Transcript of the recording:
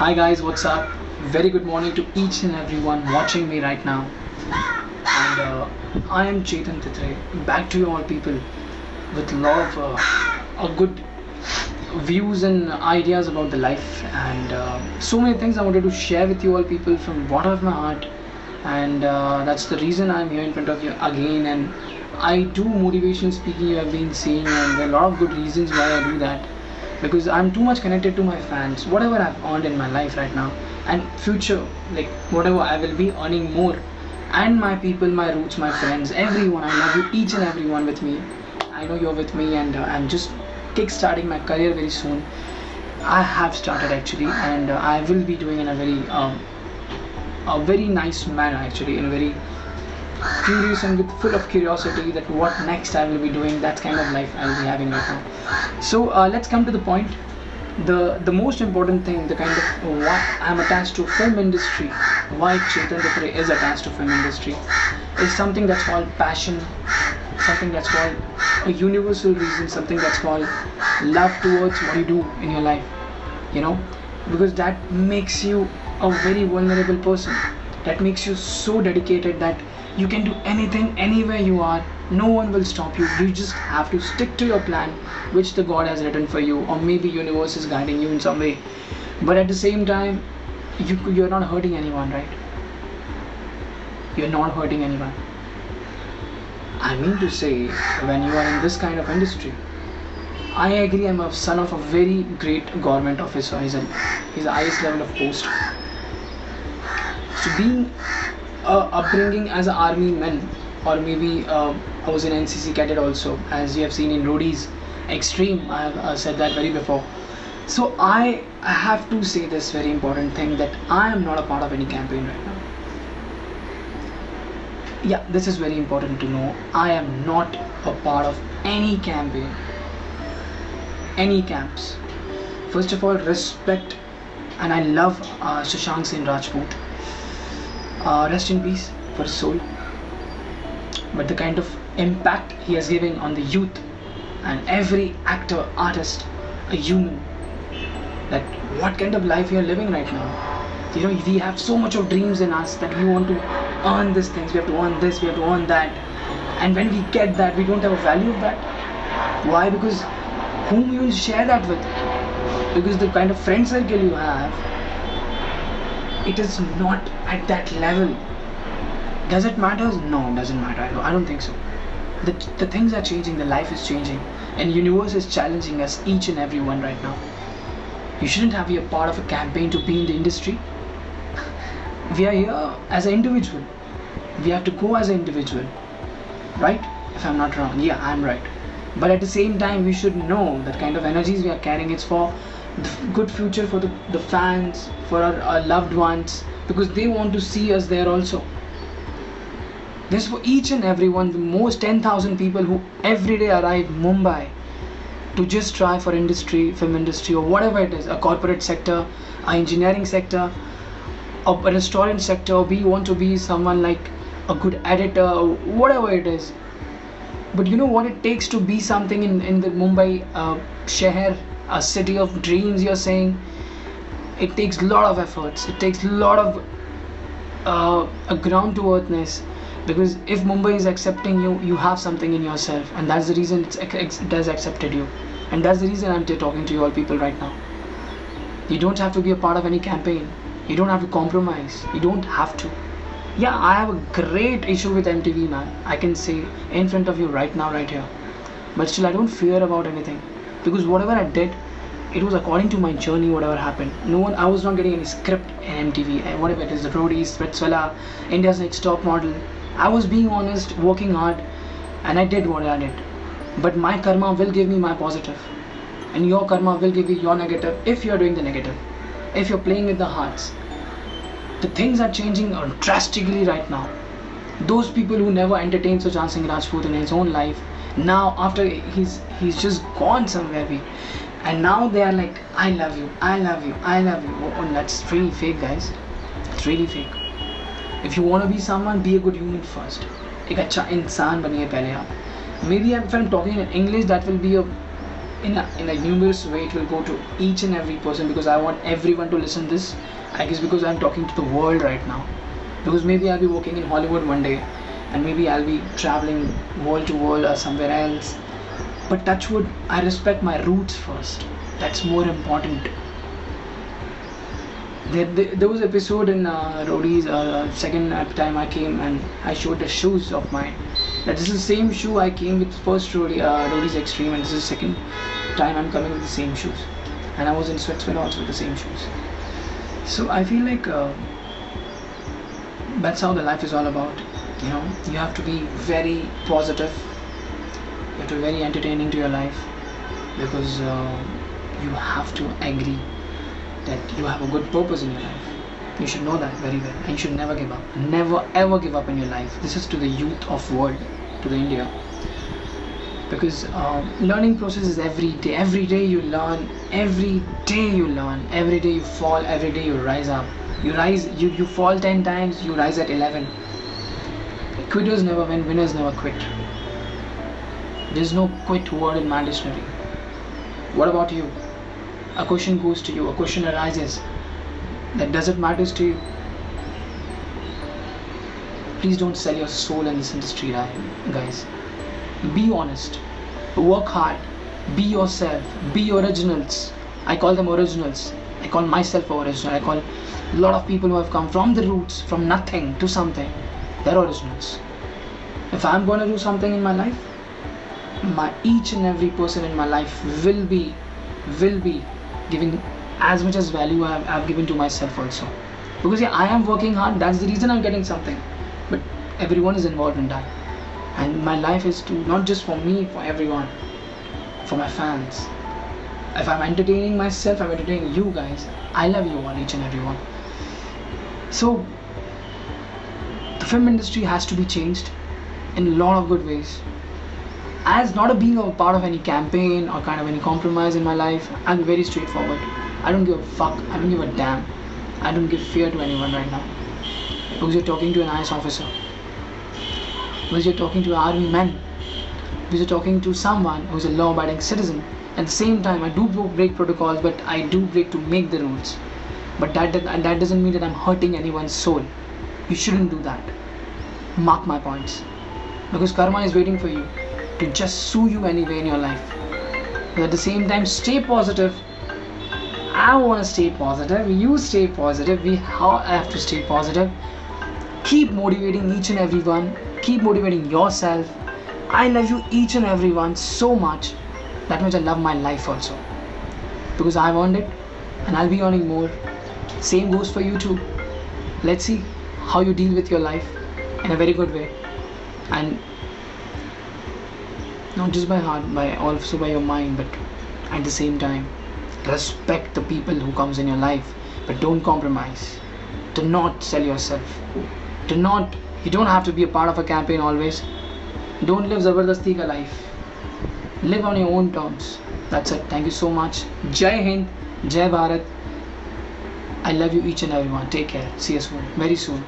Hi guys, what's up? Very good morning to each and everyone watching me right now. And I am Chetan Titre, back to you all people with a lot of good views and ideas about the life and so many things I wanted to share with you all people from bottom of my heart. And that's the reason I'm here in front of you again. And I do motivational speaking, you have been seeing, and there are a lot of good reasons why I do that, because I'm too much connected to my fans. Whatever I've earned in my life right now and future, like whatever I will be earning more, and my people, my roots, my friends, everyone, I love you, each and everyone with me. I know you're with me, and I'm just kick-starting my career very soon. I have started actually, and I will be doing in a very nice manner actually, in a very curious and with full of curiosity that what next I will be doing. That kind of life I will be having right now. So let's come to the point. The most important thing, the kind of why I'm attached to film industry, why Chetan Datre is attached to film industry, is something that's called passion, something that's called a universal reason, something that's called love towards what you do in your life. You know, because that makes you a very vulnerable person. That makes you so dedicated that you can do anything anywhere you are. No one will stop you. You just have to stick to your plan, which the God has written for you, or maybe universe is guiding you in some way. But at the same time, you're not hurting anyone, right? You're not hurting anyone. I mean to say, when you are in this kind of industry, I agree, I'm a son of a very great government officer. He's the highest level of post. So being upbringing as an army man, or maybe I was an NCC cadet also, as you have seen in Roadies Extreme. I have said that very before. So I have to say this very important thing, that I am not a part of any campaign right now. Yeah, this is very important to know. I am not a part of any campaign, any camps. First of all, respect, and I love Sushant Singh Rajput. Rest in peace for his soul. But the kind of impact he has given on the youth and every actor, artist, a human, that what kind of life we are living right now. You know, we have so much of dreams in us that we want to earn these things, we have to earn this, we have to earn that. And when we get that, we don't have a value of that. Why? Because whom you will share that with? Because the kind of friend circle you have, it is not at that level. Does it matter? No, it doesn't matter. I don't think so. The things are changing, the life is changing, and universe is challenging us, each and every one right now. You shouldn't have to be a part of a campaign to be in the industry. We are here as an individual. We have to go as an individual, right? If I'm not wrong, yeah, I'm right. But at the same time, we should know that kind of energies we are carrying, it's for the good future, for the fans, for our loved ones, because they want to see us there also. This for each and everyone, the most 10,000 people who every day arrive Mumbai to just try for industry, film industry, or whatever it is, a corporate sector, a engineering sector, a restaurant sector, or we want to be someone like a good editor, or whatever it is. But you know what it takes to be something in the Mumbai Sheher, a city of dreams, you're saying? It takes a lot of efforts, it takes a lot of a ground to earthness. Because if Mumbai is accepting you, you have something in yourself, and that's the reason it has accepted you. And that's the reason I'm talking to you all people right now. You don't have to be a part of any campaign. You don't have to compromise. You don't have to. Yeah, I have a great issue with MTV, man. I can say in front of you right now, right here. But still, I don't fear about anything, because whatever I did, it was according to my journey. Whatever happened, I was not getting any script in MTV, and whatever it is, the Roadies, Spreadswella, India's Next Top Model. I was being honest, working hard, and I did what I did. But my karma will give me my positive, and your karma will give you your negative if you are doing the negative. If you're playing with the hearts, the things are changing drastically right now. Those people who never entertained Sushant Singh Rajput in his own life, now after he's just gone somewhere, and now they are like, I love you, I love you, I love you. Oh, that's really fake, guys. It's really fake. If you want to be someone, be a good human first. एक अच्छा इंसान बनिए पहले आप. Maybe if I'm talking in English, that will be a in a numerous way it will go to each and every person, because I want everyone to listen this. I guess because I'm talking to the world right now, because maybe I'll be working in Hollywood one day, and maybe I'll be traveling world to world or somewhere else, but touch wood, I respect my roots first. That's more important. There was episode in Roadies, second time I came and I showed the shoes of mine. That is the same shoe I came with first Roadies Extreme, and this is the second time I'm coming with the same shoes. And I was in Sweatsville also with the same shoes. So I feel like that's how the life is all about. You know, you have to be very positive. You have to be very entertaining to your life, because you have to agree that you have a good purpose in your life. You should know that very well, and you should never give up. Never ever give up in your life. This is to the youth of world, to the India, because learning process is every day. Every day you learn. Every day you learn. Every day you fall. Every day you rise up. You fall 10 times. You rise at 11. Quitters never win. Winners never quit. There's no quit word in my dictionary. What about you? A question goes to you, a question arises that doesn't matter to you. Please don't sell your soul in this industry, guys. Be honest, work hard, be yourself, be originals. I call them originals. I call myself original. I call a lot of people who have come from the roots, from nothing to something. They're originals. If I'm gonna do something in my life, each and every person in my life will be giving as much as value I've given to myself also, because yeah, I am working hard. That's the reason I'm getting something, but everyone is involved in that, and my life is to not just for me, for everyone, for my fans. If I'm entertaining myself, I'm entertaining you guys. I love you all, each and everyone. So the film industry has to be changed in a lot of good ways. As not being a part of any campaign or kind of any compromise in my life, I'm very straightforward. I don't give a fuck. I don't give a damn. I don't give fear to anyone right now. Because you're talking to an IS officer. Because you're talking to an army man. Because you're talking to someone who's a law-abiding citizen. At the same time, I do break protocols, but I do break to make the rules. But that doesn't mean that I'm hurting anyone's soul. You shouldn't do that. Mark my points. Because karma is waiting for you to just sue you anyway in your life. But at the same time, stay positive. I want to stay positive. You stay positive. We have to stay positive. Keep motivating each and everyone. Keep motivating yourself. I love you each and everyone so much. That much I love my life also. Because I've earned it, and I'll be earning more. Same goes for you too. Let's see how you deal with your life in a very good way. And not just by heart, also by your mind, but at the same time, respect the people who comes in your life, but don't compromise. Do not sell yourself. You don't have to be a part of a campaign always. Don't live Zabardasti ka life. Live on your own terms. That's it. Thank you so much. Jai Hind, Jai Bharat. I love you each and everyone. Take care. See you soon. Very soon.